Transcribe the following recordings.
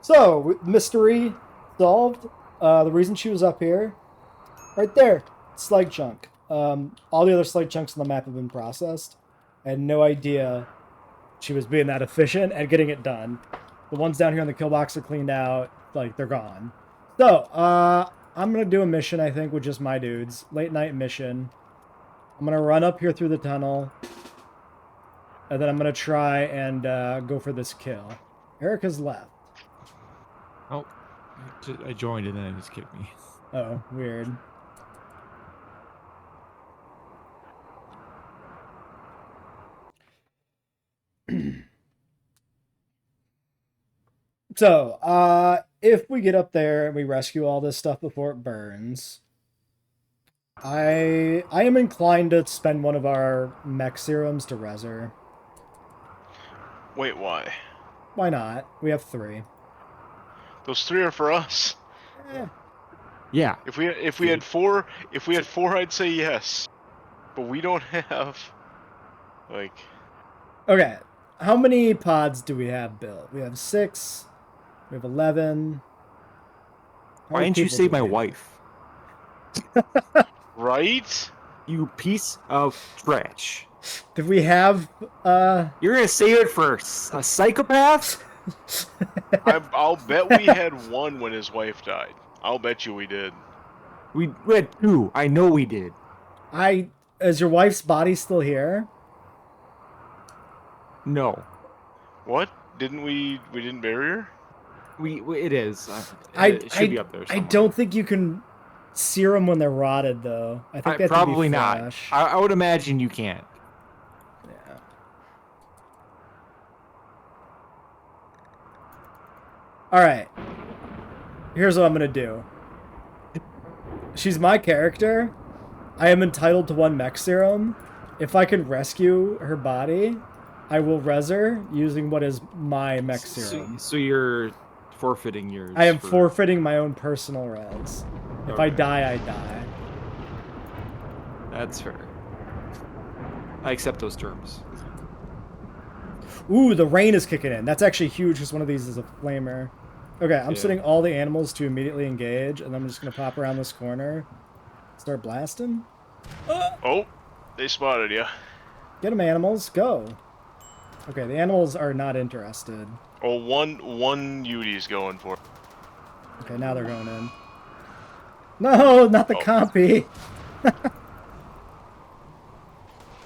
So, mystery solved. The reason she was up here, right there, slag chunk. All the other slag chunks on the map have been processed. I had no idea she was being that efficient at getting it done. The ones down here on the kill box are cleaned out. Like, they're gone. So, I'm going to do a mission, I think, with just my dudes. Late night mission. I'm going to run up here through the tunnel. And then I'm going to try and go for this kill. Erica's left. Oh, I joined and then it just kicked me. Oh, weird. So, if we get up there and we rescue all this stuff before it burns, I am inclined to spend one of our mech serums to res her. Wait, why? Why not? We have 3. Those 3 are for us. Yeah. If we had 4, I'd say yes. But we don't have like. Okay, how many pods do we have built? We have 6. We have 11. Why didn't you say my wife? Right? You piece of trash. Did we have, You're gonna save it for a psychopath? I'll bet we had 1 when his wife died. I'll bet you we did. We had 2. I know we did. Is your wife's body still here? No. What? Didn't we didn't bury her? It is. It should be up there I somewhere. don't think you can sear them when they're rotted, though. I think that's probably not. fresh. I would imagine you can't. Yeah. All right. Here's what I'm gonna do. She's my character. I am entitled to 1 mech serum. If I can rescue her body, I will res her using what is my mech serum. So you're forfeiting yours. I am forfeiting my own personal res. If I die, I die. That's fair. I accept those terms. Ooh, the rain is kicking in. That's actually huge because one of these is a flamer. Okay, I'm setting all the animals to immediately engage, and I'm just going to pop around this corner. Start blasting. Oh, they spotted you. Get them, animals. Go. Okay, the animals are not interested. Oh, one Yudi's going for it. Okay, now they're going in. No, not the compy.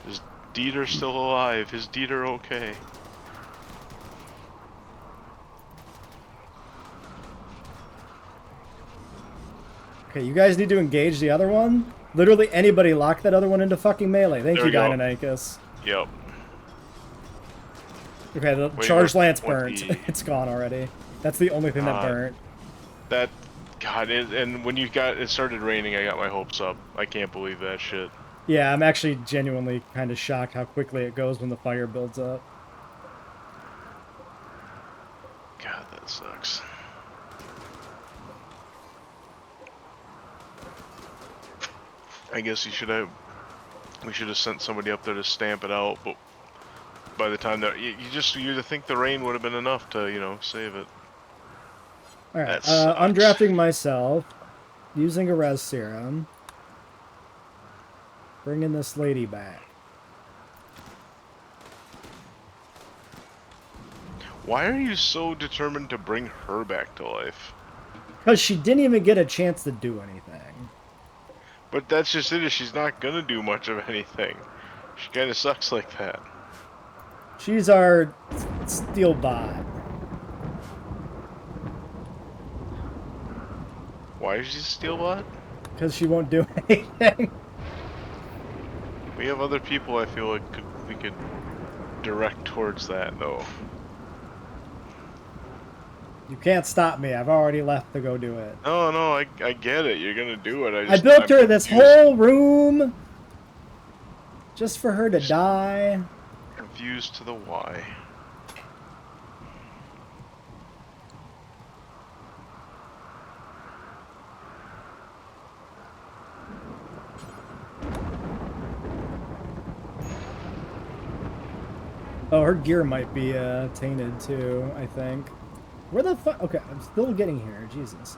His Dieter's still alive. His Dieter okay. Okay, you guys need to engage the other one. Literally anybody lock that other one into fucking melee. Thank you, Dynamicus. Yep. Okay, the charged lance burnt. It's gone already. That's the only thing that burnt. God, and when it started raining, I got my hopes up. I can't believe that shit. Yeah, I'm actually genuinely kind of shocked how quickly it goes when the fire builds up. God, that sucks. I guess we should have sent somebody up there to stamp it out, but by the time that you'd think the rain would have been enough to, save it. All right, undrafting myself, using a res serum, bringing this lady back. Why are you so determined to bring her back to life? Because she didn't even get a chance to do anything. But that's just it. She's not gonna do much of anything. She kind of sucks like that. She's our steel bot. Why is she steel bot? Because she won't do anything. We have other people I feel like we could direct towards that, though. You can't stop me. I've already left to go do it. No, I get it. You're gonna do it. I built her this whole room just for her to die. Confused to the why. Oh, her gear might be tainted too, I think. Where the fuck? Okay, I'm still getting here. Jesus.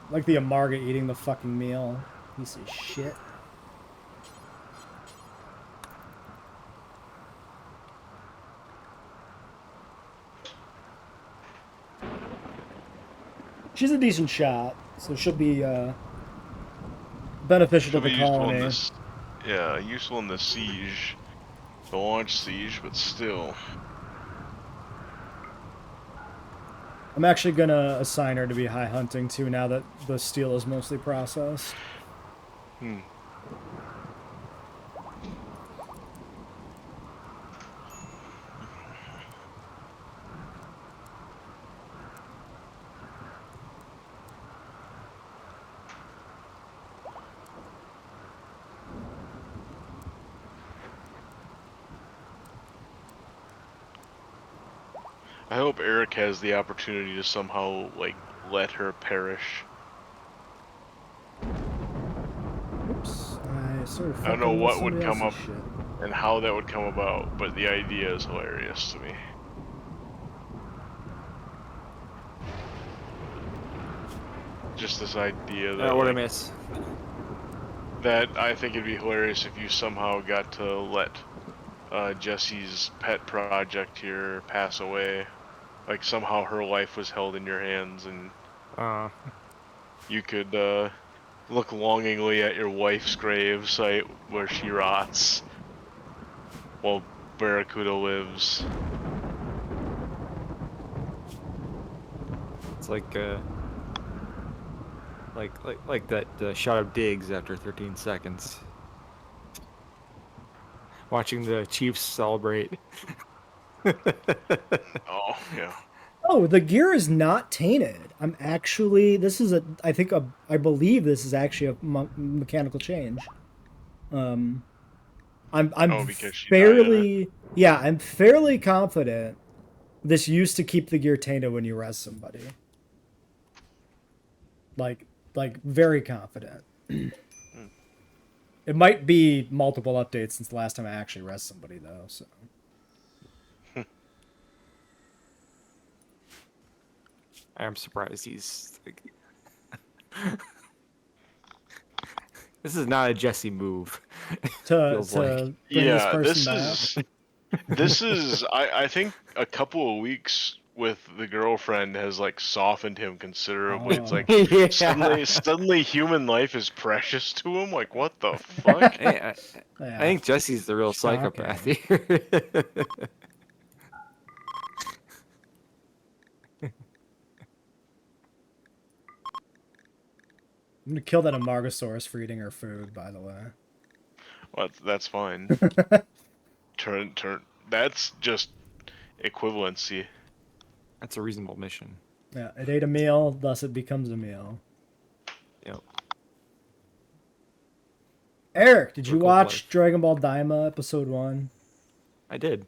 Like the Amarga eating the fucking meal. Piece of shit. She's a decent shot, so she'll be beneficial Should to be the useful in colony. this. Yeah, useful in the siege, the launch siege, but still. I'm actually gonna assign her to be high hunting too now that the steel is mostly processed. I hope Eric has the opportunity to somehow, like, let her perish. Oops, I started I don't know fucking with what would somebody come up else's shit. and how that would come about, but the idea is hilarious to me. Just this idea that, what I like, miss. that I think it'd be hilarious if you somehow got to let Jesse's pet project here pass away. Like, somehow her life was held in your hands and you could look longingly at your wife's grave site where she rots while Barracuda lives. It's like that shot of Diggs after 13 seconds. Watching the Chiefs celebrate. Oh, yeah. Oh, the gear is not tainted. I'm actually. This is a. I believe this is actually a mechanical change. I'm Oh, because she died in it? fairly. Yeah, I'm fairly confident. This used to keep the gear tainted when you res somebody. Like very confident. It might be multiple updates since the last time I actually res somebody though. So. I'm surprised he's. Like... This is not a Jesse move. To like. bring this Yeah, person back. this is I think a couple of weeks with the girlfriend has like softened him considerably. It's like Yeah. suddenly human life is precious to him. Like, what the fuck? I Yeah. think Jesse's the real psychopath here. I'm gonna kill that Amargasaurus for eating her food, by the way. Well, that's fine. turn. That's just equivalency. That's a reasonable mission. Yeah, it ate a meal, thus it becomes a meal. Yep. Eric, did you Circle watch life. Dragon Ball Daima episode 1? I did.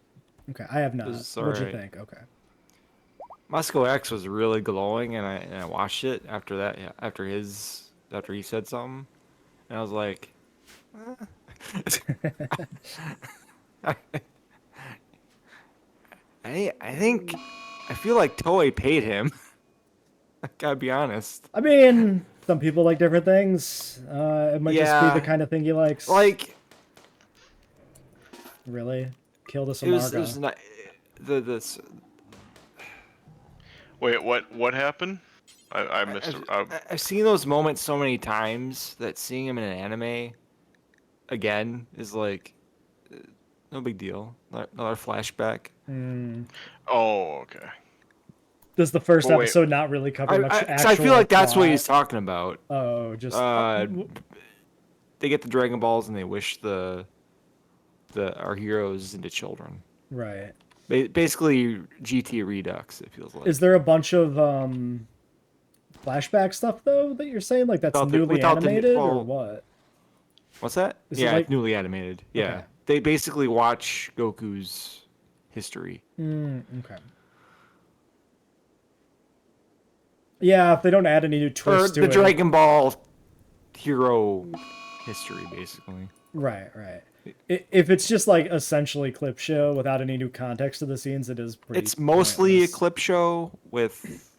Okay, I have not. was What'd you alright. think? Okay. Moscow X was really glowing, and I watched it after that. Yeah, after he said something, and I was like, I feel like Toei paid him. I gotta be honest. I mean, some people like different things. It might just be the Yeah. kind of thing he likes. Like Really? Kill this it was Amarga. not the Wait, what happened? I missed it. I've seen those moments so many times that seeing him in an anime again is like no big deal. Another flashback. Oh, okay. Does the first Well, wait. episode not really cover much actual 'Cause I feel like that's what plot? he's talking about. Oh, just... They get the Dragon Balls and they wish our heroes into children. Right. Basically, GT Redux. It feels like. Is there a bunch of flashback stuff though that you're saying like that's newly animated or what? What's that? Is it Yeah, like- newly animated. Yeah, Okay. they basically watch Goku's history. Okay. Yeah, if they don't add any new Or twists to the it. Dragon Ball hero history, basically. Right, right. If it's just like essentially clip show without any new context to the scenes, it is pretty. It's mostly pointless. a clip show with,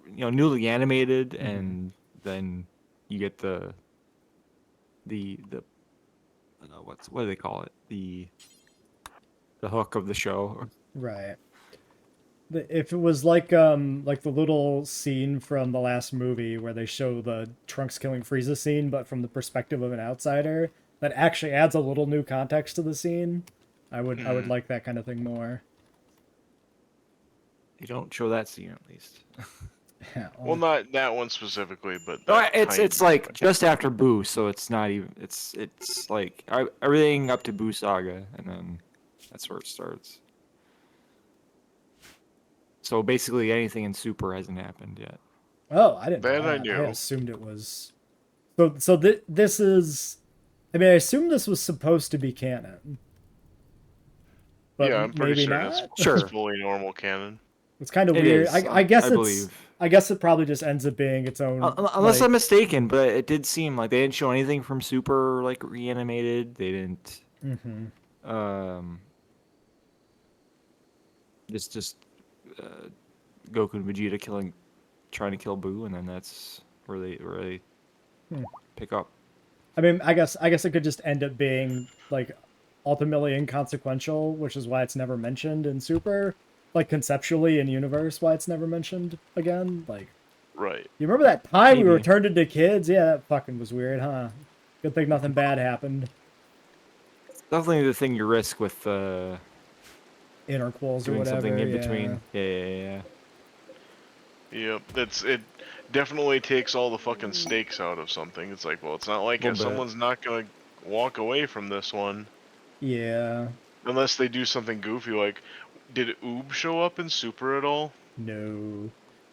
newly animated, Mm-hmm. and then you get the what do they call it? The hook of the show. Right. If it was like the little scene from the last movie where they show the Trunks killing Frieza scene, but from the perspective of an outsider, that actually adds a little new context to the scene. I would like that kind of thing more. You don't show that scene at least. Yeah, Well, not that one specifically, but No, that it's like just after Boo, so it's not even. It's like everything up to Boo Saga, and then that's where it starts. So basically, anything in Super hasn't happened yet. Oh, I didn't know That I that. knew. I assumed it was. So this is. I mean, I assume this was supposed to be canon. But yeah, I'm pretty maybe sure not. it's Sure. fully normal canon. It's kind of It weird. is, I guess I it's. believe. I guess it probably just ends up being its own. Unless like- I'm mistaken, but it did seem like they didn't show anything from Super like reanimated. They didn't. Mhm. Just Goku and Vegeta trying to kill Boo, and then that's where they pick up. I mean, I guess it could just end up being like ultimately inconsequential, which is why it's never mentioned in Super. Like conceptually in universe, why it's never mentioned again. Like, Right. you remember that time we Maybe. were turned into kids? Yeah, that fucking was weird, huh? Good thing nothing bad happened. Definitely the thing you risk with Interquels or doing whatever. something in yeah. between. Yeah. Yep. It definitely takes all the fucking stakes out of something. It's like, well, it's not like Little bit. someone's not gonna walk away from this one Yeah. unless they do something goofy. Like, did Oob show up in Super at all? No.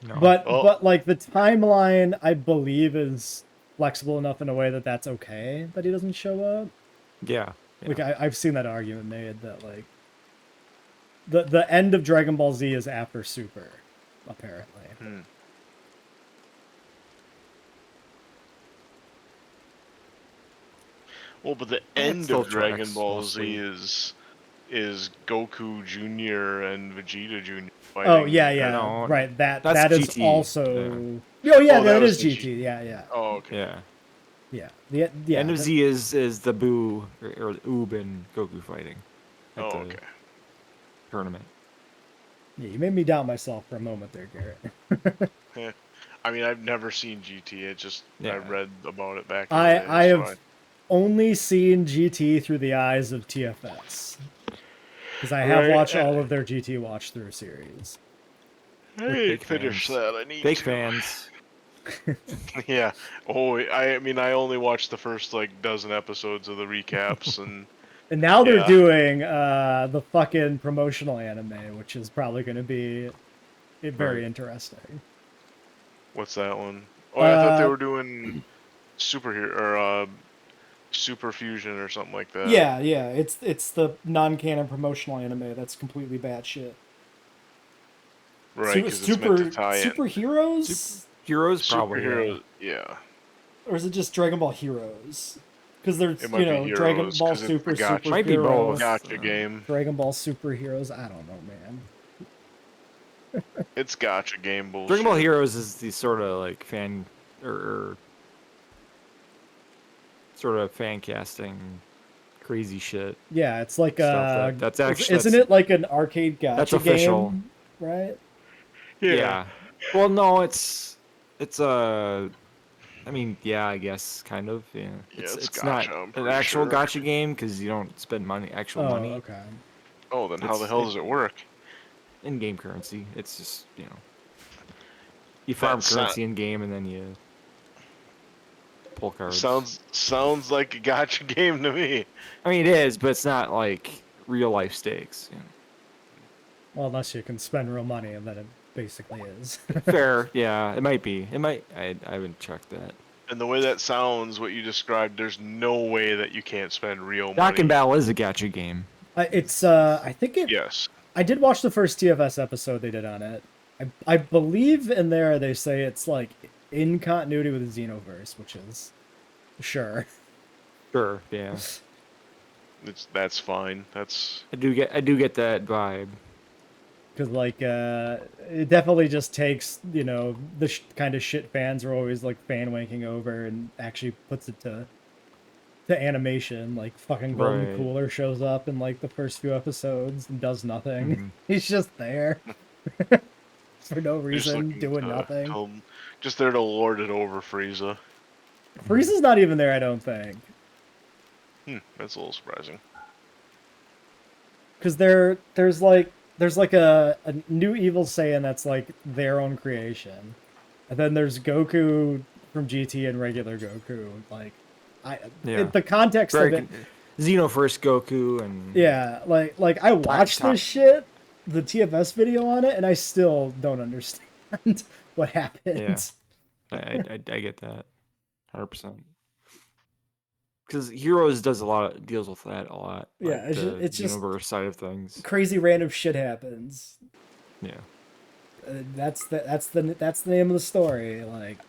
No. But like the timeline, I believe is flexible enough in a way that that's okay that he doesn't show up. Yeah. Like I've seen that argument made that like the end of Dragon Ball Z is after Super, apparently. Well, but the That end still of Dragon tracks Ball mostly. Z is Goku Jr. and Vegeta Jr. fighting. Oh yeah, No, right. That that's is GT, also. yeah. Oh yeah, Oh, that that was is the GT. Yeah. Oh, okay. Yeah. Yeah. End of Z is the Boo or Oob and Goku fighting at Oh, the okay. tournament. Yeah, you made me doubt myself for a moment there, Garrett. I mean, I've never seen GT. It just I Yeah. read about it back in the day. I so have only seen GT through the eyes of TFS. Because I have Right, watched all of their GT watch through series. I With ain't big finished fans. that. I need Big to. fans. Yeah. Oh, I mean, I only watched the first like dozen episodes of the recaps, and And now they're Yeah. doing the fucking promotional anime, which is probably going to be very Right. interesting. what's that one? Oh, I thought they Uh, were doing superhero or super fusion or something like that. Yeah. It's the non-canon promotional anime that's completely bad shit. Right, because it's meant to tie in. Superheroes? Heroes probably. Superhero, Yeah. yeah. Or is it just Dragon Ball Heroes? Because there's, It might be Dragon Heroes, Ball 'cause it's the Super gacha- Might be both. Superheroes. Gotcha game. Dragon Ball Superheroes. I don't know, man. It's gotcha game bullshit. Dragon Ball Heroes is the sort of like fan or sort of fan casting crazy shit. Yeah, it's like Stuff that's actually isn't it like an arcade gacha that's official. game? Right? Yeah. Well, no, it's I mean, yeah, I guess kind of. Yeah. Yeah, it's it's not gacha, I'm an pretty actual sure. gotcha game because you don't spend actual Oh, money okay. Oh, then how the It's- hell it- does it work? in game currency. It's just you farm That's currency in game and then you pull cards. Sounds like a gotcha game to me. I mean, it is, but it's not like real life stakes. Well, unless you can spend real money, and then it basically is. Fair, yeah, it might be. It might. I haven't checked that. And the way that sounds, what you described, there's no way that you can't spend real Dock money. and Battle is a gacha game. It's I think it. Yes. I did watch the first TFS episode they did on it. I believe in there they say it's like in continuity with the Xenoverse, which is sure. Sure, yeah. that's fine. That's I do get that vibe. Because, like, it definitely just takes, you know, the kind of shit fans are always, like, fan-wanking over and actually puts it to animation. Like, fucking Golden Right. Cooler shows up in, like, the first few episodes and does nothing. Mhm. He's just there. For no just reason, looking doing to nothing. tell 'em- just there to lord it over Frieza. Frieza's not even there, I don't think. That's a little surprising. Because there's like a new evil Saiyan that's like their own creation, and then there's Goku from GT and regular Goku. Like, Yeah. the context of it, Xenoverse Goku and yeah. Like I watched this shit, the TFS video on it, and I still don't understand what happened. Yeah. I get that, 100%. Because Heroes deals with that a lot. Yeah, Like it's the just universe side of things. crazy random shit happens. Yeah. That's the name of the story. Like,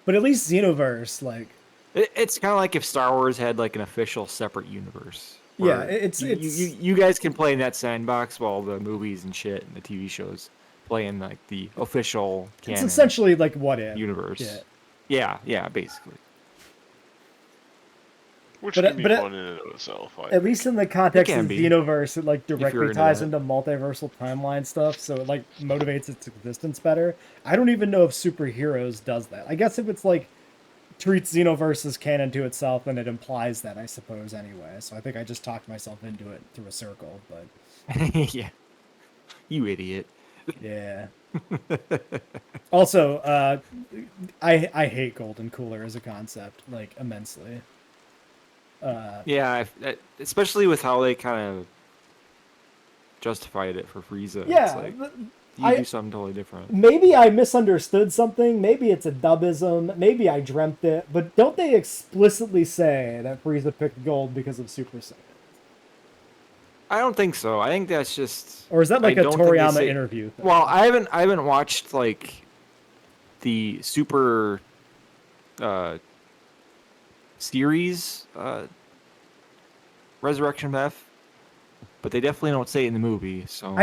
but at least Xenoverse, like, It's kind of like if Star Wars had like an official separate universe. yeah, where it's you guys can play in that sandbox while the movies and shit and the TV shows play in like the official canon it's essentially like what if universe. Yeah. Yeah, basically. Which But- can be but fun in and of itself. I At think. least in the context can of be, Xenoverse, it like you're directly into ties that. into multiversal timeline stuff, so it like motivates its existence better. I don't even know if Superheroes does that. I guess if it's like treats Xenoverse as canon to itself, then it implies that, I suppose, anyway. So I think I just talked myself into it through a circle, but Yeah. You idiot. yeah. Also, I hate Golden Cooler as a concept, like, immensely. Yeah, especially with how they kind of justified it for Frieza. Yeah, It's like, I- do something totally different. maybe I misunderstood something. Maybe it's a dubism. Maybe I dreamt it. But don't they explicitly say that Frieza picked gold because of Super Saiyan? I don't think so. I think that's just. Or is that like I a don't think they Toriyama say- interview thing? Well, I haven't watched like the Super series Resurrection of F, but they definitely don't say it in the movie. So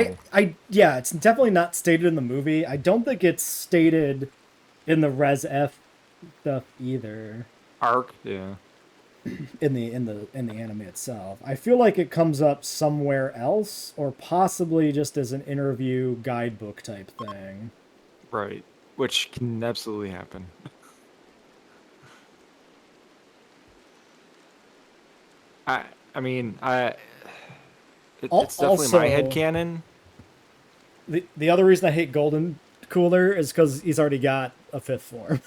Yeah, it's definitely not stated in the movie. I don't think it's stated in the Res F stuff either. arc, yeah. In the anime itself. I feel like it comes up somewhere else, or possibly just as an interview guidebook type thing. Right, which can absolutely happen. I mean, it's definitely my Also- headcanon. The other reason I hate Golden Cooler is because he's already got a fifth form.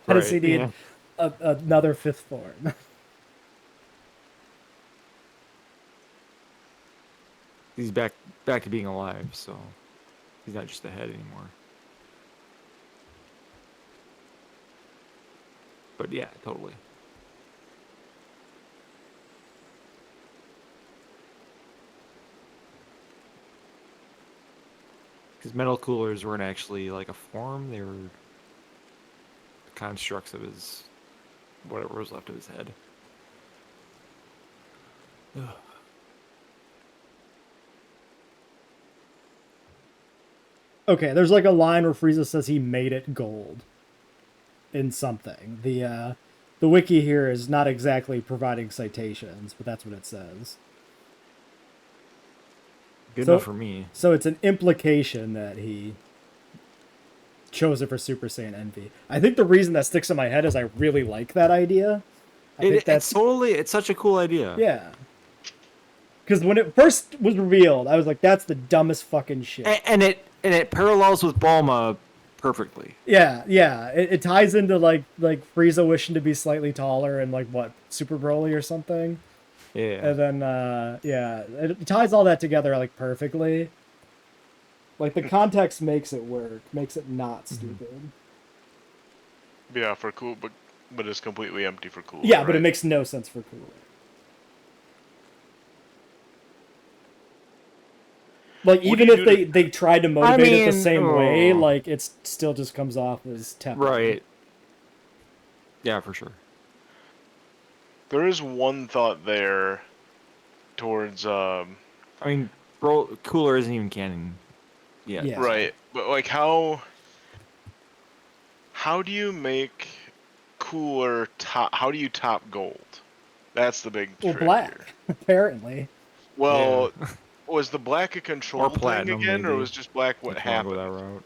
How does he Right, need yeah. another fifth form? He's back to being alive, so he's not just a head anymore. But yeah, totally. Because metal coolers weren't actually like a form; they were constructs of his whatever was left of his head. Ugh. Okay, there's like a line where Frieza says he made it gold in something. The wiki here is not exactly providing citations, but that's what it says. Good So- enough for me. So it's an implication that he chose it for Super Saiyan Envy. I think the reason that sticks in my head is I really like that idea. I think It's such a cool idea. yeah. Because when it first was revealed, I was like, "That's the dumbest fucking shit." And it parallels with Bulma perfectly. Yeah. It ties into like Frieza wishing to be slightly taller and like what Super Broly or something. Yeah. And then it ties all that together like perfectly. Like the context makes it work, makes it not stupid. Yeah, for cool, but it's completely empty for cool. Yeah, but it right? makes no sense for Cooler. Like What even do you if they tried to motivate it the mean, same way, oh. like it still just comes off as tepid. Right. Yeah, for sure. There is one thought there towards I mean, Cooler isn't even canon yet. Yeah. right, but like how do you make Cooler top? How do you top gold? That's the big Well, trick black, here. apparently. Well, was the black a control thing platinum, again, or maybe. was just black what If you wanna go happened? that route.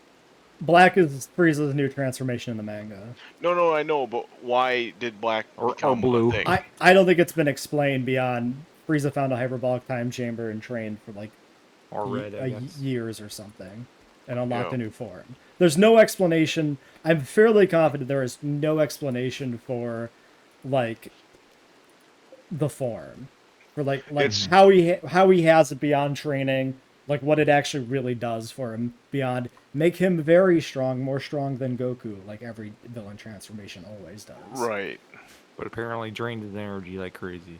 Black is Frieza's new transformation in the manga. No, I know, but why did black Or become blue. a thing? I don't think it's been explained beyond Frieza found a hyperbolic time chamber and trained for like Or red, I guess. years or something and unlocked Yeah. a new form. There's no explanation. I'm fairly confident there is no explanation for like the form, for like It's- how he has it beyond training, like what it actually really does for him beyond make him very strong, more strong than Goku, like every villain transformation always does. Right. But apparently drained his energy like crazy.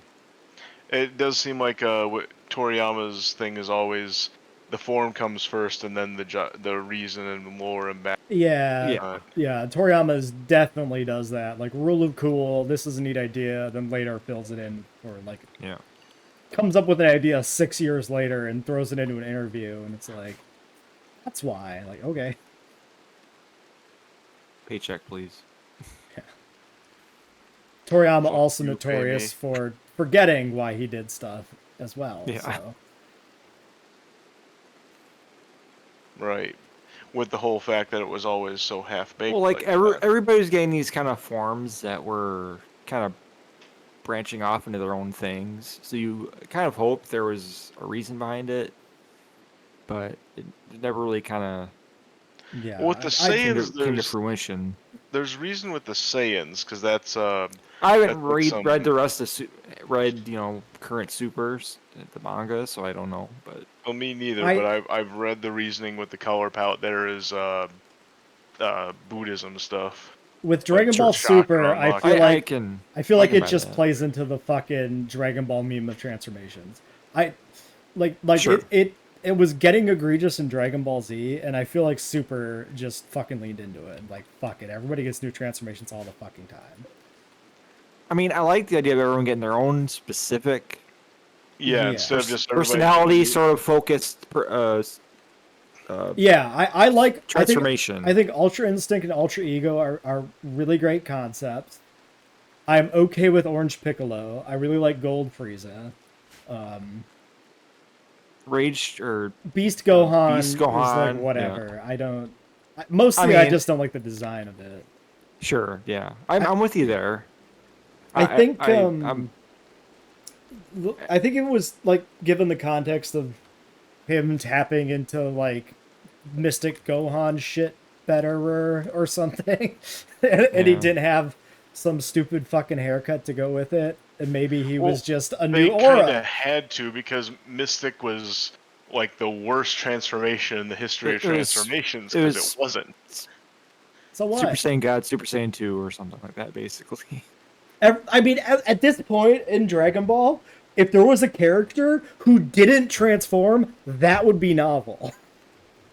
It does seem like what Toriyama's thing is always the form comes first, and then the reason and lore and back. Yeah. Toriyama's definitely does that. Like rule of cool, this is a neat idea, then later fills it in for like Yeah. comes up with an idea 6 years later and throws it into an interview, and it's like, that's why. Like, okay. Paycheck, please. Toriyama Fuck also you, notorious baby. for forgetting why he did stuff as well. Yeah. So. Right. With the whole fact that it was always so half baked. Well, like that. everybody's getting these kind of forms that were kind of branching off into their own things. So you kind of hope there was a reason behind it, but it never really kind of Yeah. Well, with the came Saiyans, to fruition. there's reason with the Saiyans, because that's I haven't That's like read the rest of current supers, the manga, so I don't know. But well, me neither. But I've read the reasoning with the color palette. There is Buddhism stuff. With Dragon Ball church chakra Super, I unlock. feel like can it buy just that. plays into the fucking Dragon Ball meme of transformations. Sure. It was getting egregious in Dragon Ball Z, and I feel like Super just fucking leaned into it. Like, fuck it, everybody gets new transformations all the fucking time. I mean, I like the idea of everyone getting their own specific Yeah, instead of just everybody personality, sort of focused Yeah, I like transformation. I think Ultra Instinct and Ultra Ego are really great concepts. I'm okay with Orange Piccolo. I really like Gold Frieza. Rage or Beast Gohan, Beast is like Gohan, whatever. I don't. Mostly, I just don't like the design of it. Sure, yeah, I'm with you there. I think I'm I think it was like given the context of him tapping into like Mystic Gohan shit betterer or something, and he Yeah. didn't have some stupid fucking haircut to go with it, and maybe he was just a They new kind of aura. had to, because Mystic was like the worst transformation in the history of It was- transformations, it because was- it wasn't. So what? Super Saiyan God, Super Saiyan 2, or something like that, basically. I mean, at this point in Dragon Ball, if there was a character who didn't transform, that would be novel.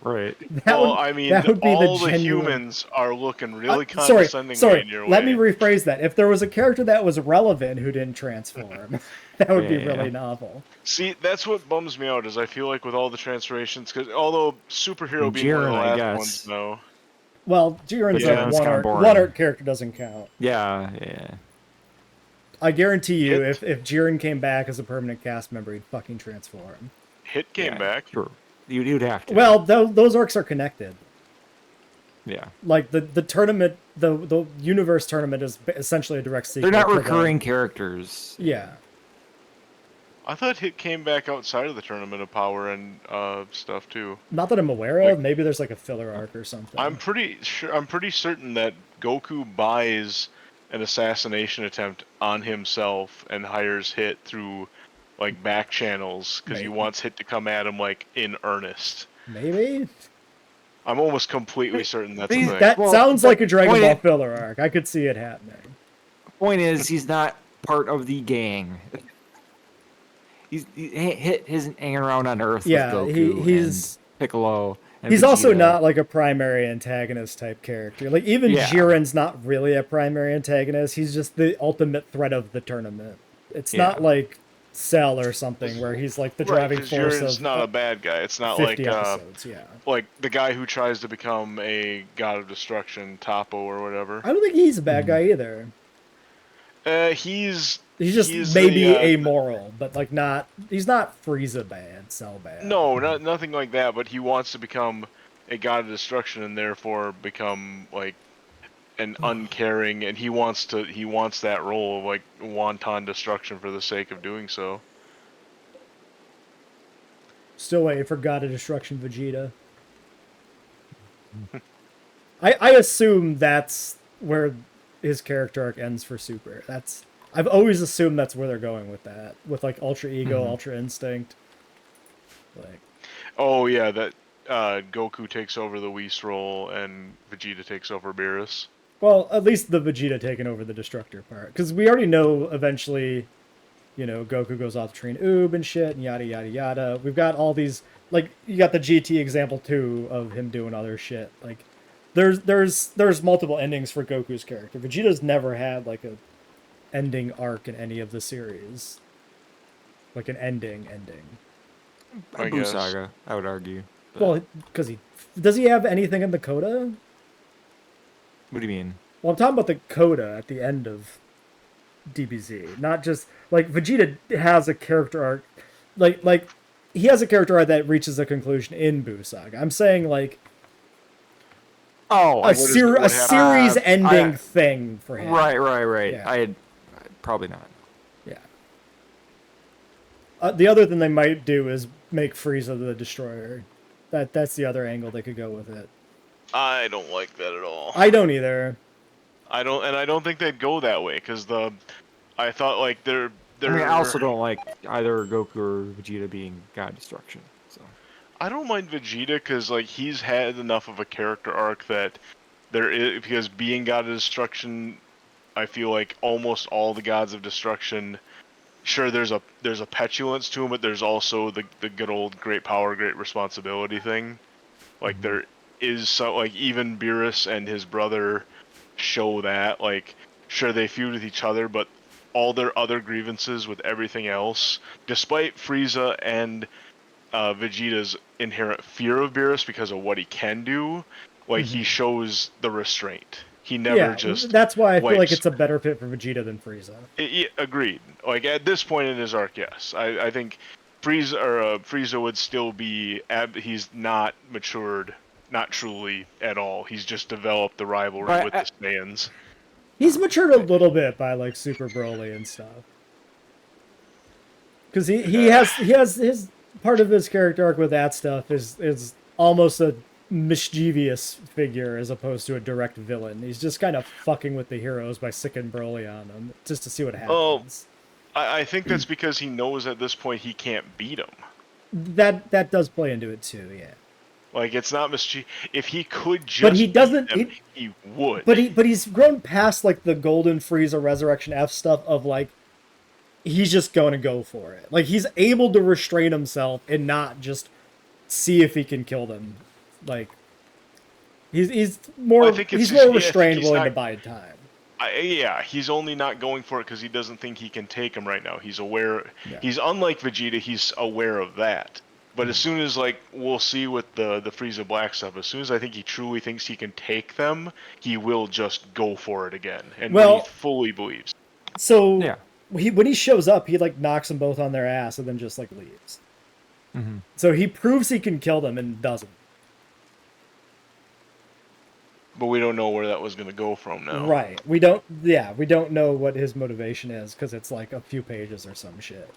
Right. I mean, that would be all the the genuine... humans are looking really Sorry, condescendingly in your way. let me rephrase that. If there was a character that was relevant who didn't transform, that would be really novel. See, that's what bums me out, is I feel like with all the transformations, because although superhero being one of Jiren, the I last guess. ones, no. Well, Jiren's Yeah, like it's kinda boring. one art character doesn't count. Yeah. I guarantee you, Hit. if Jiren came back as a permanent cast member, he'd fucking transform. Hit came Yeah, back. Sure. You'd have to. Well, those arcs are connected. Yeah. Like the tournament, the universe tournament is essentially a direct sequel. They're not to recurring characters. Yeah. I thought Hit came back outside of the Tournament of Power and stuff too. Not that I'm aware of. Maybe there's like a filler arc or something. I'm pretty certain that Goku buys an assassination attempt on himself and hires Hit through like back channels because he Maybe. wants Hit to come at him like in earnest. Maybe. I'm almost completely certain that's a These- thing. That Well, sounds but like a Dragon point Ball is- filler arc. I could see it happening. Point is, he's not part of the gang. Hit isn't hanging around on Earth Yeah, with Goku he's and Piccolo And He's also Vegeta- not like a primary antagonist type character. Like even Yeah. Jiren's not really a primary antagonist. He's just the ultimate threat of the tournament. It's Yeah. not like Cell or something where he's like the driving because force Jiren's of not a bad guy. It's not 50 like episodes. Yeah, like the guy who tries to become a god of destruction, Topo or whatever. I don't think he's a bad guy either. He's He's maybe amoral, but like not. He's not Frieza bad, Cell bad. no, nothing like that. But he wants to become a god of destruction and therefore become like an uncaring, and he wants that role of like wanton destruction for the sake of doing so. Still waiting for God of Destruction Vegeta. I assume that's where his character arc ends for Super. I've always assumed that's where they're going with that, with like Ultra Ego, Ultra Instinct. Like, Oh yeah, that Goku takes over the Whis role and Vegeta takes over Beerus. well, at least the Vegeta taking over the Destructor part, because we already know eventually, you know, Goku goes off to train Oob and shit, and yada yada yada. We've got all these, like, you got the GT example too of him doing other shit. Like, there's multiple endings for Goku's character. Vegeta's never had like a ending arc in any of the series, like an ending. I Boo guess. Saga, I would argue. But Well, because does he have anything in the coda? what do you mean? Well, I'm talking about the coda at the end of DBZ, not just like Vegeta has a character arc, like he has a character arc that reaches a conclusion in Buu Saga. I'm saying like Oh, a series ending thing for him. Right. Yeah. Probably not. Yeah. The other thing they might do is make Frieza the Destroyer. That's the other angle they could go with it. I don't like that at all. I don't either. I don't think they'd go that way because I thought like they're. I mean, I also don't like either Goku or Vegeta being God Destruction. So I don't mind Vegeta because like he's had enough of a character arc that there is, because being God of Destruction, I feel like almost all the gods of destruction. Sure, there's a petulance to him, but there's also the good old great power, great responsibility thing. Like there is so like even Beerus and his brother show that. Like sure they feud with each other, but all their other grievances with everything else, despite Frieza and Vegeta's inherent fear of Beerus because of what he can do, like he shows the restraint. He never just. That's why I feel like wipes. it's a better fit for Vegeta than Frieza. Agreed. Like at this point in his arc, yes, I think Frieza would still be. He's not matured, not truly at all. He's just developed the rivalry with the Saiyans. He's matured a little bit by like Super Broly and stuff. Because he has his part of his character arc with that stuff is almost a mischievous figure as opposed to a direct villain. He's just kind of fucking with the heroes by sicking Broly on them just to see what happens. I think that's because he knows at this point he can't beat him. That does play into it too, yeah. Like it's not mischief. If he could just, but he doesn't. beat them, he would. But he's grown past like the Golden Frieza Resurrection F stuff of like he's just going to go for it. Like he's able to restrain himself and not just see if he can kill them. Like he's more restrained, willing to bide time. Yeah, he's only not going for it because he doesn't think he can take him right now. He's aware. Yeah. He's unlike Vegeta. He's aware of that. But as soon as like we'll see with the Frieza Black stuff, as soon as I think he truly thinks he can take them, he will just go for it again, and he fully believes. So yeah. When he shows up, he like knocks them both on their ass and then just like leaves. Mm-hmm. So he proves he can kill them and doesn't. But we don't know where that was going to go from now. Right. We don't know what his motivation is because it's like a few pages or some shit.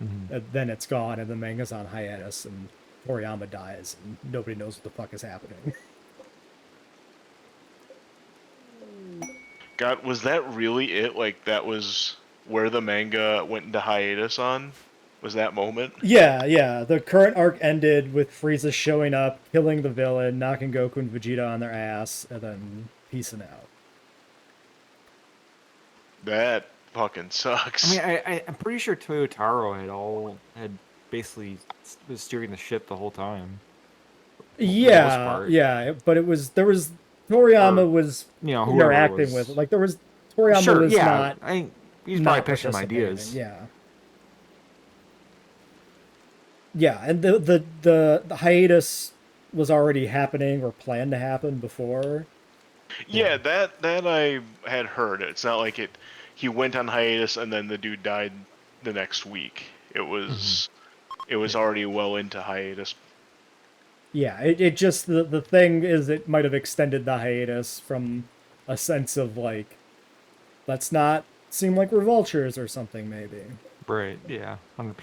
Mm-hmm. And then it's gone and the manga's on hiatus and Toriyama dies and nobody knows what the fuck is happening. God, was that really it? Like that was where the manga went into hiatus on? Was that moment? Yeah. The current arc ended with Frieza showing up, killing the villain, knocking Goku and Vegeta on their ass, and then peacing out. That fucking sucks. I mean, I'm pretty sure Toyotaro had basically was steering the ship the whole time. Yeah, part. yeah, but there was Toriyama Or, was whoever interacting with was. it. Like there was Toriyama Sure, was yeah. He's probably not pitching some participating. ideas. Yeah. Yeah, and the hiatus was already happening or planned to happen before. Yeah, that I had heard. It's not like he went on hiatus and then the dude died the next week. It was already well into hiatus. Yeah, it just the thing is it might have extended the hiatus from a sense of like, let's not seem like we're vultures or something maybe. Right, yeah, 100%.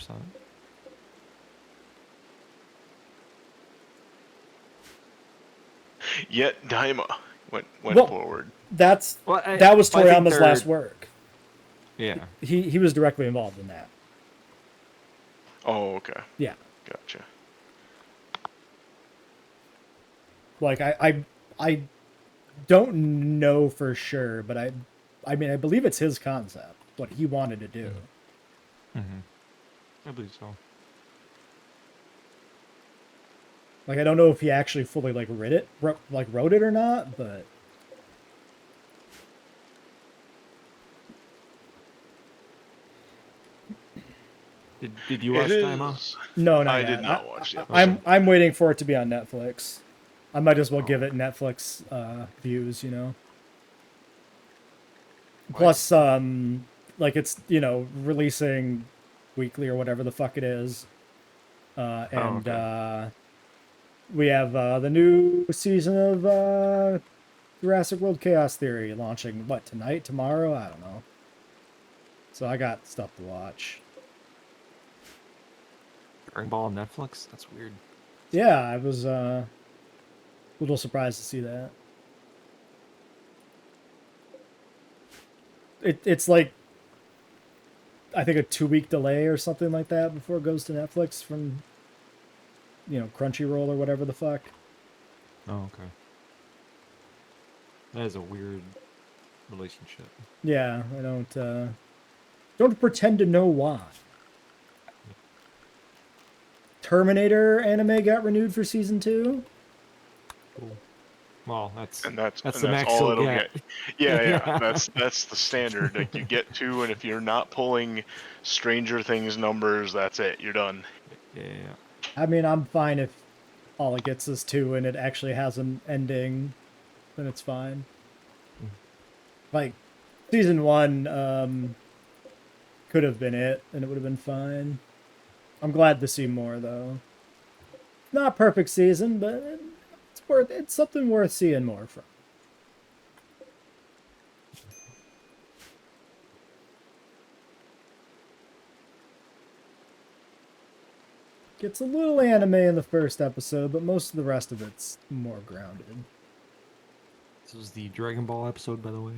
Yet Daima went Well, forward. that was I think Toriyama's last work. Yeah. He was directly involved in that. Oh, okay. Yeah. Gotcha. Like I don't know for sure, but I mean I believe it's his concept, what he wanted to do. I believe so. Like I don't know if he actually fully like wrote it or not, but Did you watch Daima? no, not I yet. did not watch the I'm waiting for it to be on Netflix. I might as well give it Netflix views, you know. Plus, like it's releasing weekly or whatever the fuck it is, and we have the new season of Jurassic World Chaos Theory launching tonight, tomorrow, I don't know. So I got stuff to watch. Dragon Ball on Netflix? That's weird. Yeah, I was a little surprised to see that. It's like I think a 2-week delay or something like that before it goes to Netflix from Crunchyroll or whatever the fuck. Oh, okay. That is a weird relationship. Yeah, I don't pretend to know why. Terminator anime got renewed for season 2. Cool. Well, that's the max all you'll it'll get. get. Yeah. That's the standard. Like you get 2, and if you're not pulling Stranger Things numbers, that's it. You're done. Yeah. I mean, I'm fine if all it gets is 2 and it actually has an ending, then it's fine. Like season 1 could have been it and it would have been fine. I'm glad to see more though. Not perfect season, but it's something worth seeing more from. Gets a little anime in the first episode, but most of the rest of it's more grounded. This was the Dragon Ball episode, by the way.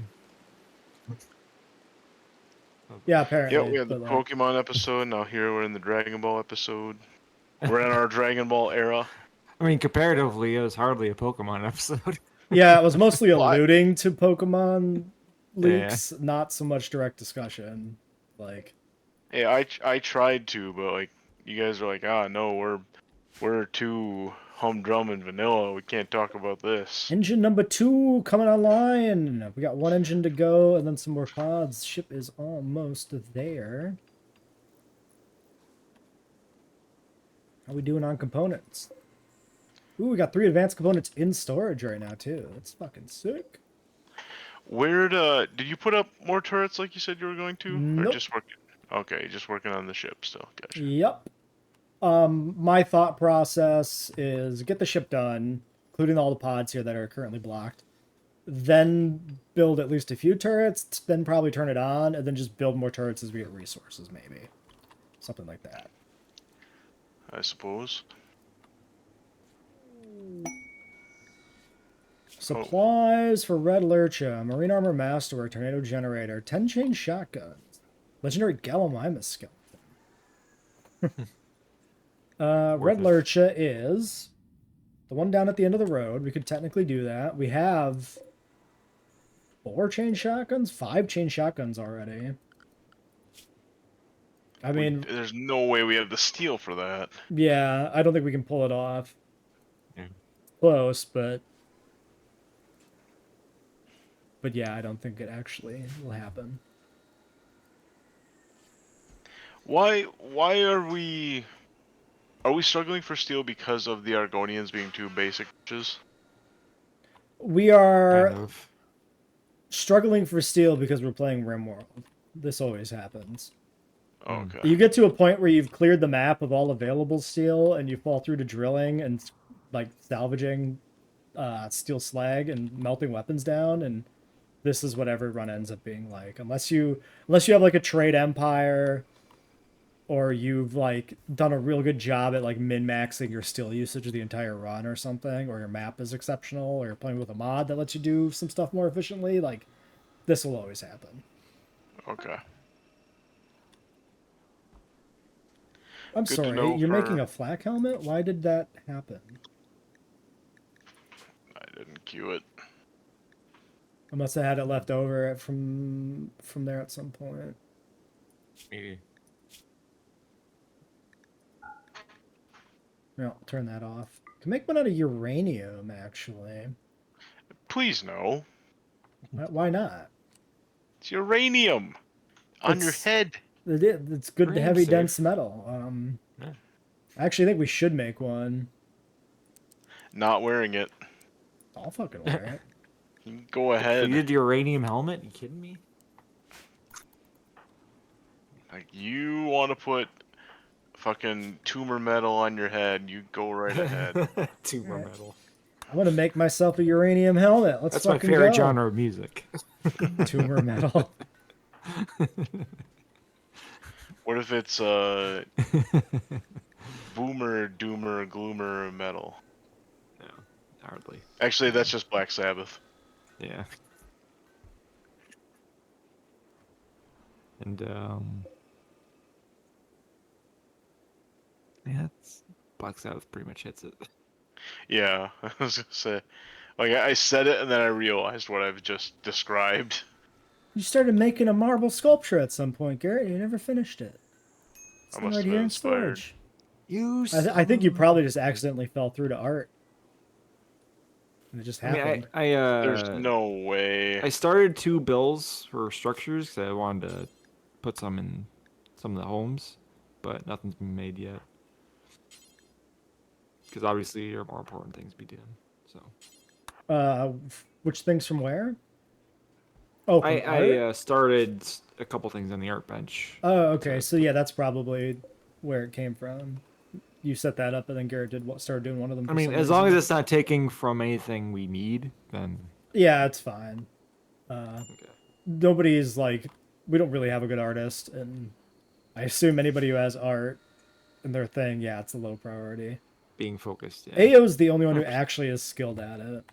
Yeah, apparently. Yeah, we had the Pokemon episode. Now here we're in the Dragon Ball episode. We're in our Dragon Ball era. I mean, comparatively, it was hardly a Pokemon episode. Yeah, it was mostly alluding to Pokemon leaks, not so much direct discussion. Like, yeah, I tried to, but like you guys are like, no, we're too humdrum and vanilla. We can't talk about this. engine number 2 coming online. We got 1 engine to go, and then some more pods. Ship is almost there. How we doing on components? Ooh, we got 3 advanced components in storage right now too. That's fucking sick. Where did you put up more turrets like you said you were going to? Nope. Or just working? Okay, just working on the ship still. Gotcha. Yep. My thought process is get the ship done, including all the pods here that are currently blocked. Then build at least a few turrets, then probably turn it on, and then just build more turrets as we get resources, maybe. Something like that. I suppose. Supplies for Red Lurcha, Marine Armor Masterwork, Tornado Generator, 10-chain shotguns, Legendary Gallimimus Skeleton. Red Lurcha is the one down at the end of the road. We could technically do that. We have 4-chain shotguns, 5-chain shotguns already. I mean, there's no way we have the steel for that. Yeah, I don't think we can pull it off. Yeah. close, but yeah, I don't think it actually will happen. Why are we struggling for steel because of the Argonians being too basic bitches? We Kind are of. struggling for steel because we're playing RimWorld. This always happens. Okay. You get to a point where you've cleared the map of all available steel, and you fall through to drilling and like salvaging steel slag and melting weapons down, and this is what every run ends up being like. Unless you have like a trade empire, or you've like done a real good job at like min-maxing your steel usage of the entire run or something, or your map is exceptional, or you're playing with a mod that lets you do some stuff more efficiently, like this will always happen. Okay. I'm Good to sorry, know you're making for... a flak helmet? Why did that happen? I didn't queue it. I must have had it left over from there at some point. Maybe. No, turn that off. Can make one out of uranium, actually. Please no. Why not? It's uranium on your It's head. it's good Uranium's heavy safe. dense metal. Yeah. I actually think we should make one. Not wearing it. I'll fucking wear it. You can go ahead. Depleted uranium helmet? You kidding me? Like, you want to put fucking tumor metal on your head, you go right ahead. Tumor Alright. metal. I'm gonna make myself a uranium helmet. Let's That's my fucking favorite go. genre of music. Tumor metal. What if it's boomer, doomer, gloomer metal? No, hardly. Actually, that's just Black Sabbath. Yeah. And yeah, it's Black Sabbath pretty much hits it. Yeah, I was gonna say, like, I said it and then I realized what I've just described. You started making a marble sculpture at some point, Garrett. You never finished it. It's I right must have here been in inspired. storage. You. I think you probably just accidentally fell through to art. And it just I mean, happened. There's no way. I started 2 bills for structures because I wanted to put some in some of the homes, but nothing's been made yet. Because obviously there are more important things to be done. So Which things from where? Oh, from art? I started a couple things on the art bench. Oh, okay. to- So yeah, that's probably where it came from. You set that up, and then Garrett started doing one of them. I for mean, some as long as reason. it's not taking from anything we need, then Yeah, it's fine. okay. Nobody's like, we don't really have a good artist, and I assume anybody who has art in their thing, yeah, it's a low priority. Being focused. Yeah. AO's the only one who actually is skilled at it.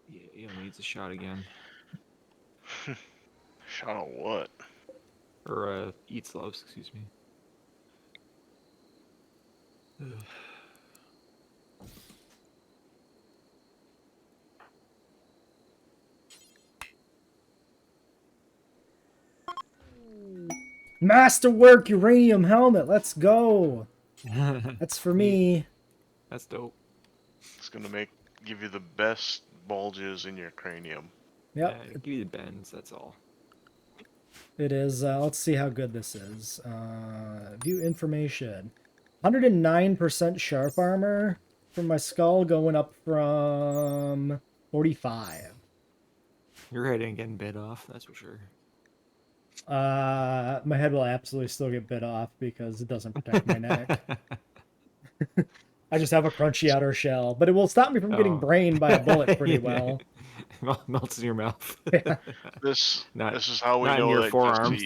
Yeah, needs a shot again. Shot of what? Or eat slows, excuse me. Masterwork uranium helmet. Let's go. That's for me. That's dope. It's gonna give you the best bulges in your cranium. Yep, Yeah, give you the bends, that's all. it is. Let's see how good this is. View information. 109% sharp armor from my skull, going up from 45. Your head ain't getting bit off, that's for sure. My head will absolutely still get bit off because it doesn't protect my neck. I just have a crunchy outer shell, but it will stop me from getting Oh. brained by a bullet pretty well. Melts in your mouth. Yeah. This Not- is how we not in know your that forearms.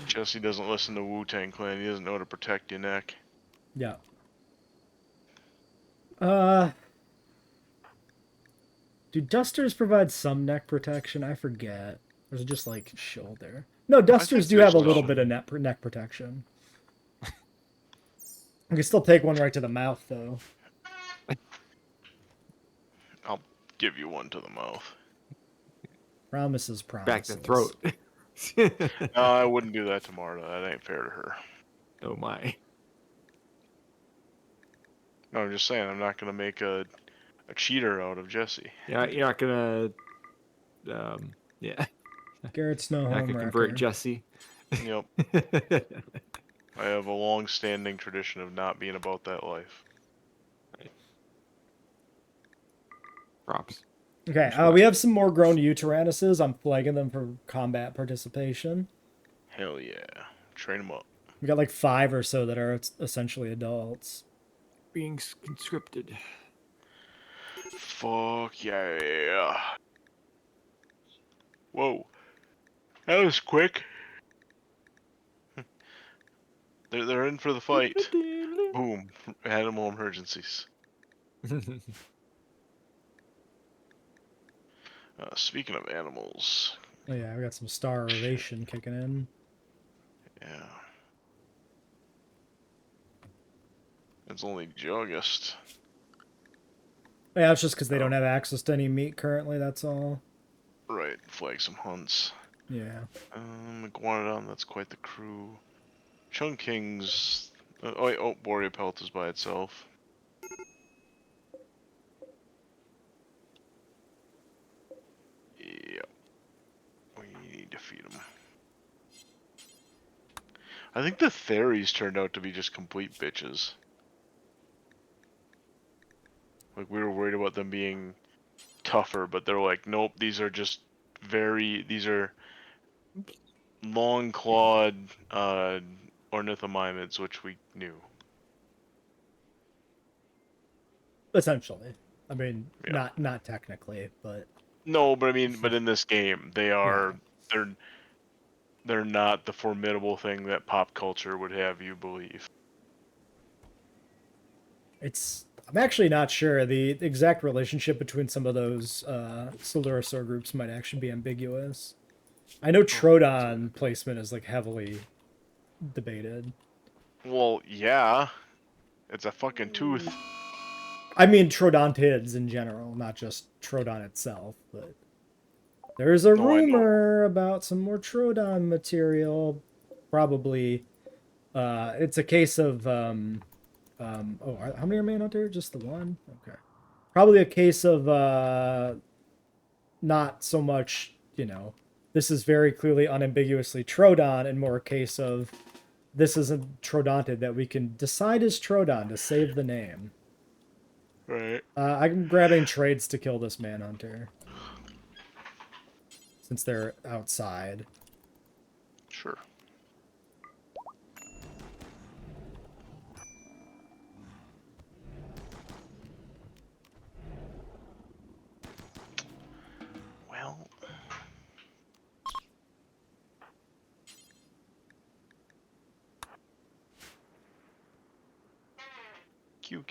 Jesse doesn't listen to Wu-Tang Clan. He doesn't know how to protect your neck. Yeah. Do dusters provide some neck protection? I forget. Or is it just like shoulder? No, dusters do there's have a little no- bit of neck protection. I can still take one right to the mouth, though. I'll give you one to the mouth. Promises, promises. Back to the throat. No, I wouldn't do that to Marta. That ain't fair to her. Oh my. No, I'm just saying, I'm not gonna make a cheater out of Jesse. You're not gonna, yeah, Garrett's no you're not home gonna convert wrecker. Jesse. Yep. I have a long-standing tradition of not being about that life. Props. Okay, we have some more grown Uterannuses. I'm flagging them for combat participation. Hell yeah. Train them up. We got like 5 or so that are essentially adults. Being conscripted. Fuck yeah. Whoa. That was quick. They're in for the fight. Boom. Animal emergencies. Speaking of animals. Oh yeah, we got some starvation kicking in. Yeah. It's only August. Yeah, it's just because they don't have access to any meat currently, that's all. Right. Flag some hunts. Yeah. Iguanodon, that's quite the crew. Chunkings. Oh, wait, Borea Pelt is by itself. Yep. We need to feed them. I think the Theries turned out to be just complete bitches. Like, we were worried about them being tougher, but they're like, nope, these are just these are long-clawed ornithomimids, which we knew. Essentially. I mean, Yeah. not technically, but No, but I mean, but in this game, they are, they're not the formidable thing that pop culture would have you believe. I'm actually not sure. The exact relationship between some of those Silurosaur groups might actually be ambiguous. I know Troodon placement is like heavily debated. Well, yeah. It's a fucking tooth. I mean Troodontids in general, not just Troodon itself, but there's a No, I know. rumor about some more Troodon material. Probably it's a case of how many are Manhunter? Just the one? Okay. Probably a case of not so much, this is very clearly unambiguously Troodon, and more a case of this isn't Troodontid that we can decide is Troodon to save the name. Right. I'm grabbing trades to kill this Manhunter. Since they're outside. Sure. Well. Q.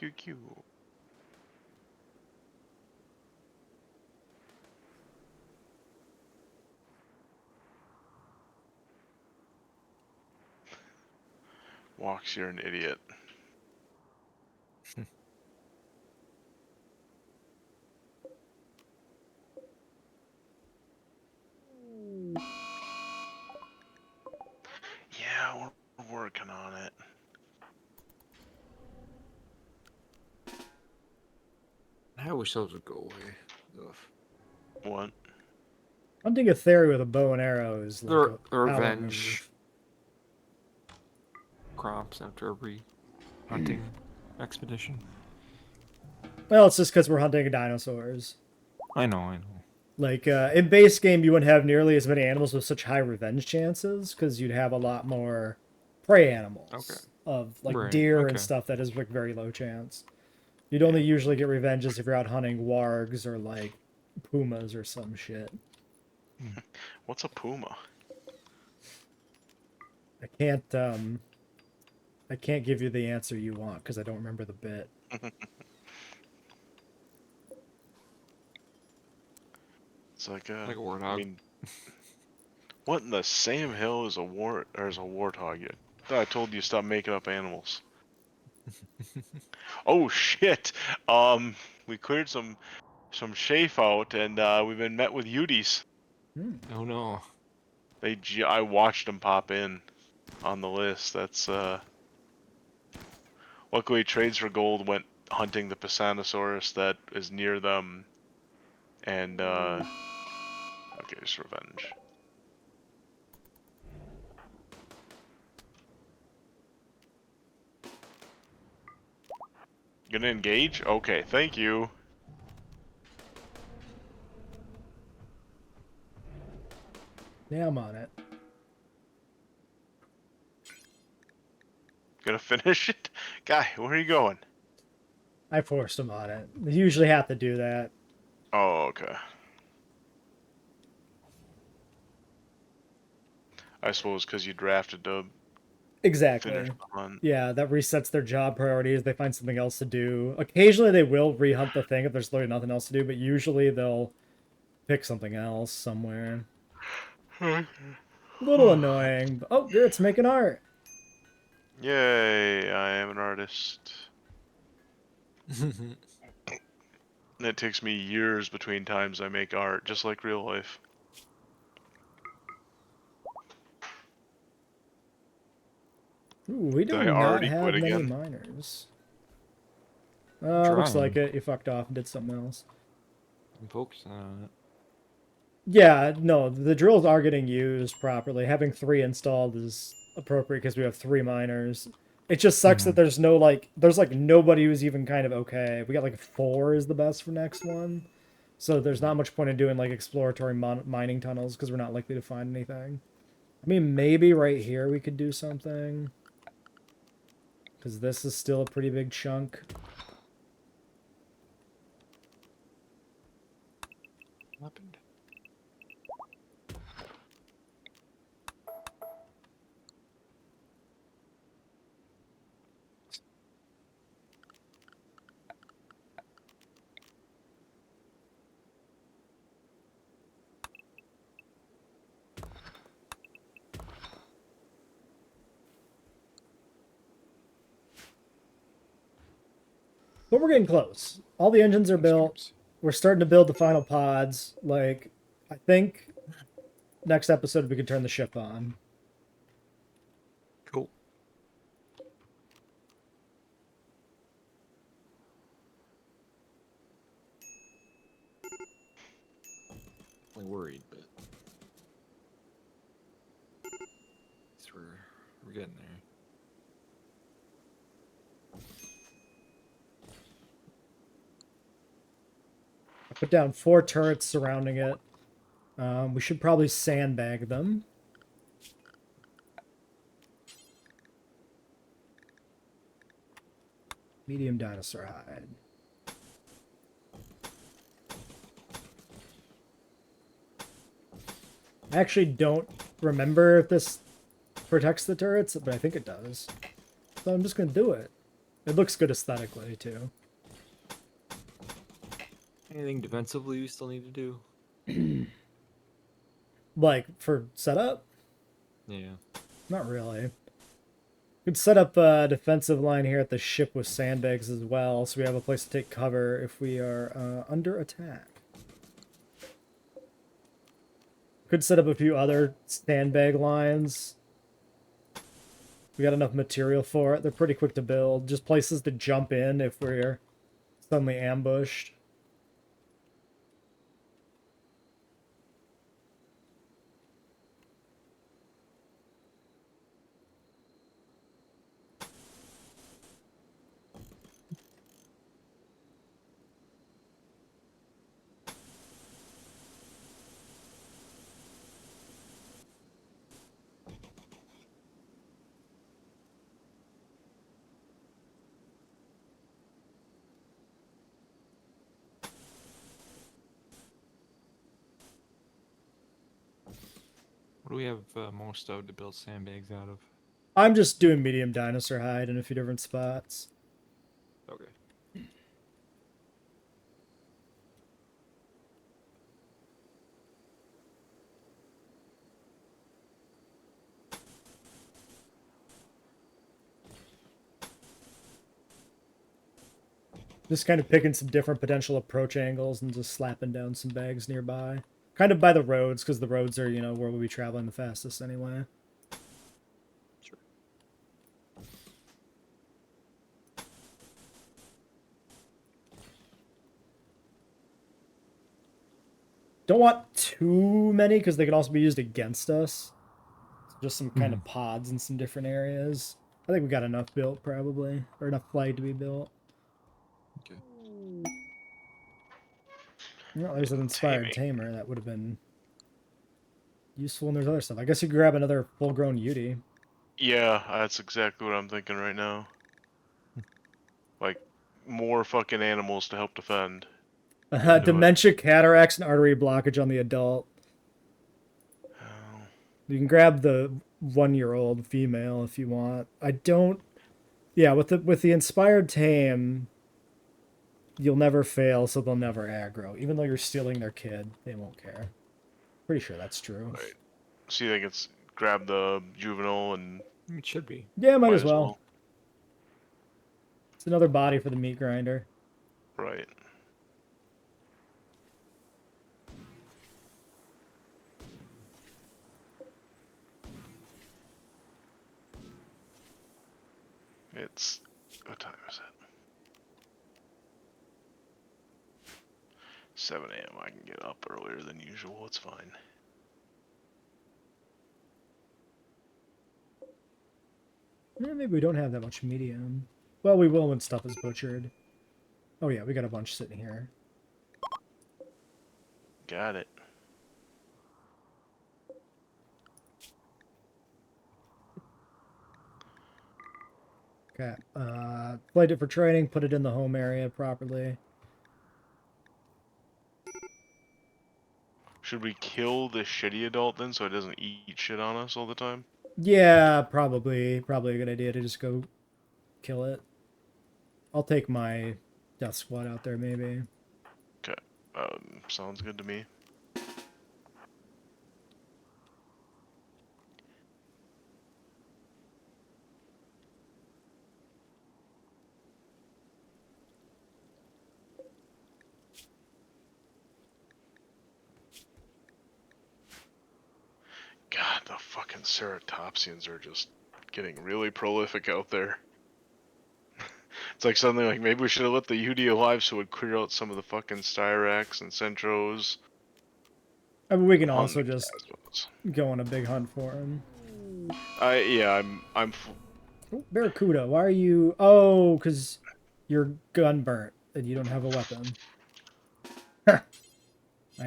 Walks, you're an idiot. Yeah, we're working on it. I wish those would go away. Ugh. What? Hunting a Theory with a bow and arrow is like The a revenge crops after every hunting expedition. Well, it's just because we're hunting dinosaurs. I know. Like, in base game, you wouldn't have nearly as many animals with such high revenge chances, because you'd have a lot more prey animals of, like, deer and stuff that is, like, very low chance. You'd only usually get revenges if you're out hunting wargs or, like, pumas or some shit. What's a puma? I can't give you the answer you want, because I don't remember the bit. It's like a warthog. I mean, what in the same hill is a warthog? Yet? I told you stop making up animals. Oh shit! We cleared some chafe out, and we've been met with Uties. Oh no. I watched them pop in on the list. That's luckily Trades for Gold went hunting the Pisanosaurus that is near them, and okay, just revenge. Gonna engage? Okay, thank you. Yeah, I'm on it. Gonna finish it? Guy, where are you going? I forced him on it. They usually have to do that. Oh, okay. I suppose because you drafted to finish Exactly. the hunt. Yeah, that resets their job priorities. They find something else to do. Occasionally they will rehunt the thing if there's literally nothing else to do, but usually they'll pick something else somewhere. A little annoying. But, oh, Garrett's making art. Yay, I am an artist. It takes me years between times I make art, just like real life. Ooh, we Did do I not already have quit many again? miners. Looks like Trying. it. You fucked off and did something else. I'm focusing on it. Yeah, no, the drills are getting used properly. Having 3 installed is appropriate because we have 3 miners. It just sucks that there's no, like, there's, like, nobody who's even kind of okay. We got, like, 4 is the best for next one. So there's not much point in doing, like, exploratory mining tunnels because we're not likely to find anything. I mean, maybe right here we could do something. Because this is still a pretty big chunk. What happened? But we're getting close. All the engines are built. We're starting to build the final pods. Like, I think next episode we can turn the ship on. Cool. Only worried, but we're getting there. I put down 4 turrets surrounding it. We should probably sandbag them. Medium dinosaur hide. I actually don't remember if this protects the turrets, but I think it does. So I'm just going to do it. It looks good aesthetically, too. Anything defensively we still need to do? Like, for setup? Yeah. Not really. We could set up a defensive line here at the ship with sandbags as well, so we have a place to take cover if we are under attack. Could set up a few other sandbag lines. We got enough material for it. They're pretty quick to build. Just places to jump in if we're suddenly ambushed. What do we have most of to build sandbags out of? I'm just doing medium dinosaur hide in a few different spots. Okay. Just kind of picking some different potential approach angles and just slapping down some bags nearby. Kind of by the roads, because the roads are, where we'll be traveling the fastest anyway. Sure. Don't want too many, because they can also be used against us. Just some kind of pods in some different areas. I think we got enough built, probably. Or enough flag to be built. Okay. There's an inspired tamer that would have been useful, and there's other stuff. I guess you could grab another full-grown Yudi. Yeah, that's exactly what I'm thinking right now. Like, more fucking animals to help defend. Dementia, cataracts, and artery blockage on the adult. Oh. You can grab the 1-year-old female if you want. I don't. Yeah, with the inspired tame, you'll never fail, so they'll never aggro. Even though you're stealing their kid, they won't care. Pretty sure that's true. Right. See, I can grab the juvenile and. It should be. Yeah, might as well. It's another body for the meat grinder. Right. It's. What time is it? 7 a.m. I can get up earlier than usual. It's fine. Yeah, maybe we don't have that much medium. Well, we will when stuff is butchered. Oh yeah, we got a bunch sitting here. Got it. Okay. Played it for training, put it in the home area properly. Should we kill the shitty adult then so it doesn't eat shit on us all the time? Yeah, probably. Probably a good idea to just go kill it. I'll take my death squad out there, maybe. Okay. Sounds good to me. God, the fucking ceratopsians are just getting really prolific out there. It's like something like maybe we should have let the UD alive so it would clear out some of the fucking Styrax and Centros. I mean, we can also just go on a big hunt for him. I'm. Oh, Barracuda, why are you? Oh, because your gun burnt and you don't have a weapon.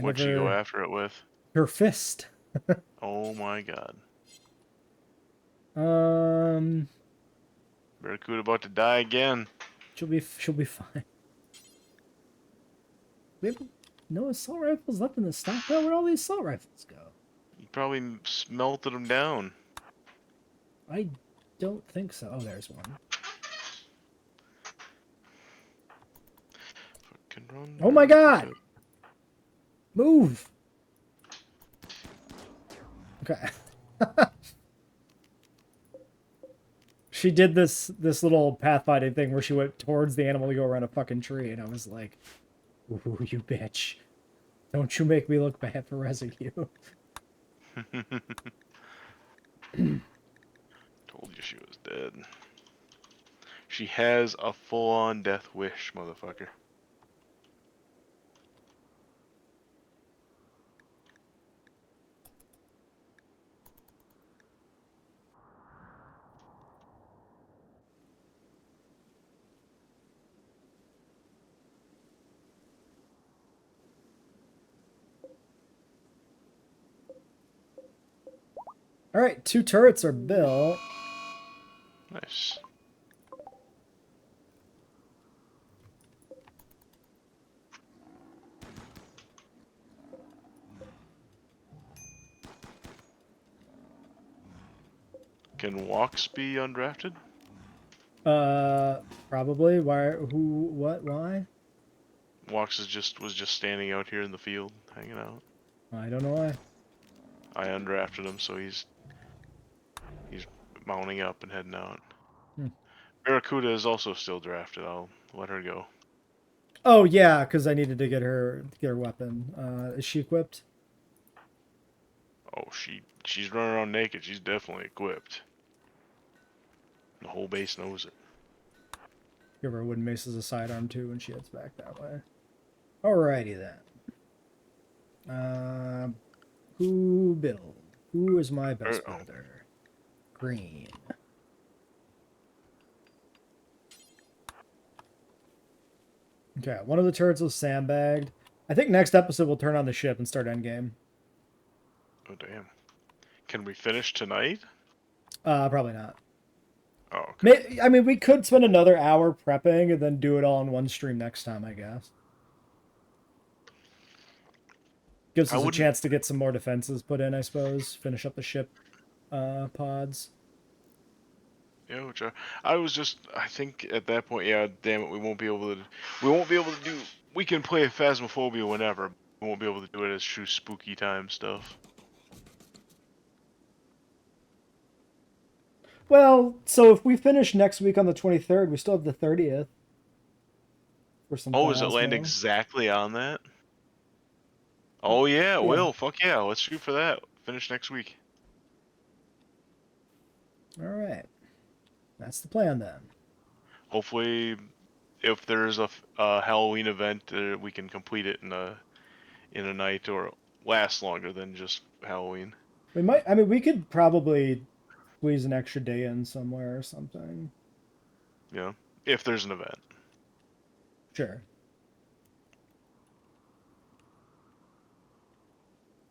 What'd you go after it with? Her fist. Oh my god. Barracuda about to die again. She'll be fine. We have no assault rifles left in the stockpile. Where'd all these assault rifles go? You probably melted them down. I don't think so. Oh, there's one. Oh my god! Move! Okay. She did this little pathfinding thing where she went towards the animal to go around a fucking tree, and I was like, ooh, you bitch. Don't you make me look bad for rezzing you. Told you she was dead. She has a full-on death wish, motherfucker. Alright, 2 turrets are built. Nice. Can walks be undrafted? Probably. Why? Who? What? Why? Walks was just standing out here in the field, hanging out. I don't know why. I undrafted him, so he's mounting up and heading out. Barracuda is also still drafted. I'll let her go. Oh yeah, because I needed to get her weapon. Is she equipped? Oh, she's running around naked. She's definitely equipped. The whole base knows it. Give her a wooden mace as a sidearm too when she heads back that way. Alrighty then. Who build? Who is my best builder? Green. Okay, one of the turrets was sandbagged. I think next episode we'll turn on the ship and start endgame. Oh, damn. Can we finish tonight? Probably not. Oh, okay. I mean, we could spend another hour prepping and then do it all in one stream next time, I guess. Gives us a chance to get some more defenses put in, I suppose. Finish up the ship pods. Yeah, which I think at that point, yeah, damn it, we won't be able to do, we can play Phasmophobia whenever, but we won't be able to do it as true spooky time stuff. Well, so if we finish next week on the 23rd, we still have the 30th. For some Oh, does it land Phasmo. exactly on that? Oh yeah, it will. Fuck yeah, let's shoot for that. Finish next week. Alright. That's the plan then. Hopefully, if there's a Halloween event, we can complete it in a night or last longer than just Halloween. We might. I mean, we could probably squeeze an extra day in somewhere or something. Yeah, if there's an event. Sure.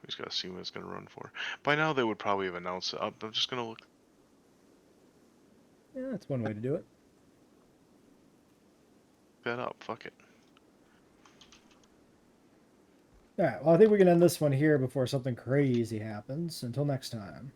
We just gotta see when it's gonna run for. By now, they would probably have announced it. I'm just gonna look Yeah, that's one way to do it. that up. Fuck it. Alright, well, I think we can end this one here before something crazy happens. Until next time.